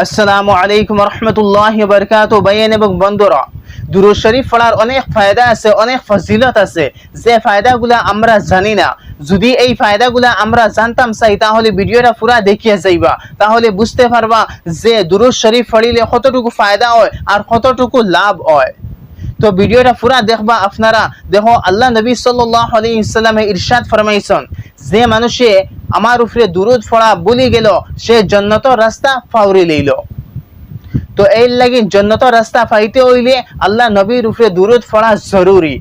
আসসালামু আলাইকুম রহমতুল্লাহি ওয়া বারাকাতুহু। ভাইয়েন এবং বন্ধুরা, দুরূদ শরীফ পড়ার অনেক ফায়দা আছে, অনেক ফজিলত আছে, যে ফায়দাগুলো আমরা জানি না। যদি এই ফায়দাগুলো আমরা জানতাম চাই, তাহলে ভিডিওটা পুরা দেখিয়ে যাইবা, তাহলে বুঝতে পারবা যে দুরূদ শরীফ পড়িলে কতটুকু ফায়দা হয় আর কতটুকু লাভ হয়। তো ভিডিওটা পুরা দেখবা আপনারা। দেখো, আল্লাহ নবী সাল্লাল্লাহু আলাইহি ওয়াসাল্লামে ইরশাদ ফরমাইছেন, যে মানুষে আমার উপরে দুরূদ পড়া ভুলে গেল, সে জান্নাতের রাস্তা ফাউরি লইল। তো এই লাগি জান্নাতের রাস্তা পাইতে হইলে আল্লাহ নবীর উপরে দুরূদ পড়া জরুরি।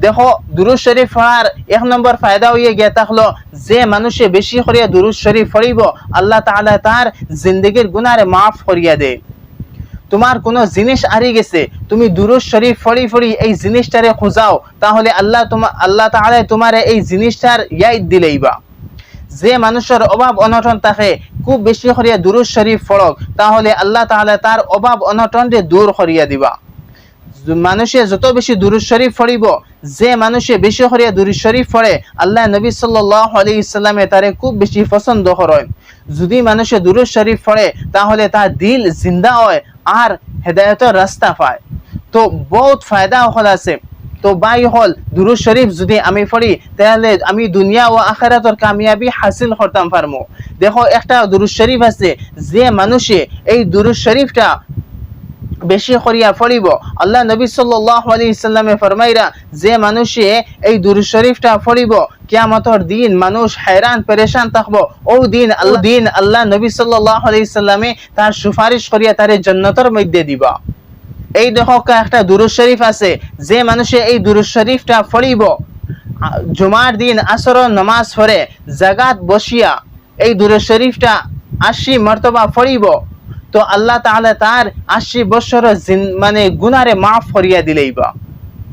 দেখো, দুরূদ শরীফ পড়ার এক নম্বর ফায়দা হইয়া গিয়া থাকলো, যে মানুষে বেশি করিয়া দুরূদ শরীফ পড়িব, আল্লাহ তাআলা তার জিন্দেগীর গুনাহরে মাফ করিয়া দেয়। তোমার কোনো জিনিস হারিয়ে গেছে, তুমি দুরূদ শরীফ পড়ি পড়ি এই জিনিসটারে খোঁজাও, তাহলে আল্লাহ তাআলা তোমার এই জিনিসটার ইয়াদ দিলেইবা। যে মানুষের অভাব অনটন থাকে, খুব বেশি করিয়া দুরূদ শরীফ পড়ক, তাহলে আল্লাহ তাআলা তার অভাব অনটনকে দূর করিয়া দিবা। মানুষে যত বেশি দুরূদ শরীফ পড়িব, যে মানুষে বেশি করিয়া দুরূদ শরীফ পড়ে, আল্লাহ নবী সাল্লাল্লাহু আলাইহি ওয়াসাল্লামে তারে খুব বেশি পছন্দ করেন। যদি মানুষে দুরূদ শরীফ পড়ে, তাহলে তার দিল জিন্দা হয় আর হেদায়েতের রাস্তা পায়। তো বহুত ফায়দা হল আছে। তো ভাই হল, দুরূদ শরীফ যদি আমি পড়ি, তাহলে আমি দুনিয়া ও আখিরাতের কামিয়াবি হাসিল করতাম পারবো। দেখো, একটা দুরূদ শরীফ আছে, যে মানুষে এই দুরূদ শরীফটা বেশি করিয়া পড়িব, আল্লাহ নবী সাল্লাল্লাহু আলাইহি ওয়াসাল্লামে ফরমাইরা, যে মানুষে এই দুরূদ শরীফটা পড়িব, কিয়ামতের দিন মানুষ হায়রান পেরেশান থাকবো। ও দিন আল্লাহ নবী সাল্লাল্লাহু আলাইহি ওয়াসাল্লামে তার সুপারিশ করিয়া তারে জান্নাতের মধ্যে দিবা। এই দেখো, একটা দুরূদ শরীফ আছে, যে মানুষে এই দুরূদ শরীফটা পড়িব, জুমার দিন আসরের নামাজ পড়ে জাগাত বসিয়া এই দুরূদ শরীফটা 80 মর্তবা পড়িব, তো আল্লাহ তাআলা তার 80 বছরের গুনাহরে মাফ করিয়া দিলেইবা।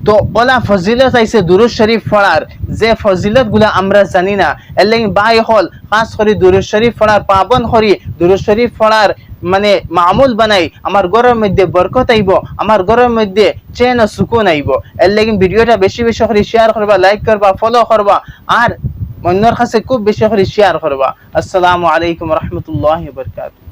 তো ওলা ফজিলত আইছে দুরূদ শরীফ পড়ার, যে ফজিলত গুলা আমরা জানি না। এর লাগি ভাই হল, খাস করে দুরূদ শরীফ পড়ার পাবন করি, দুরূদ শরীফ পড়ার মামুল বানাই, আমার ঘরের মধ্যে বরকত আইব, আমার ঘরের মধ্যে চেন ও সুকুন আইব। এর লাগি ভিডিওটা বেশি বেশি করে শেয়ার করবা, লাইক করবা, ফলো করবা, আর অন্যর কাছে খুব বেশি করে শেয়ার করবা। আসসালামু আলাইকুম রহমতুল্লাহি ওয়া বারাকাতুহু।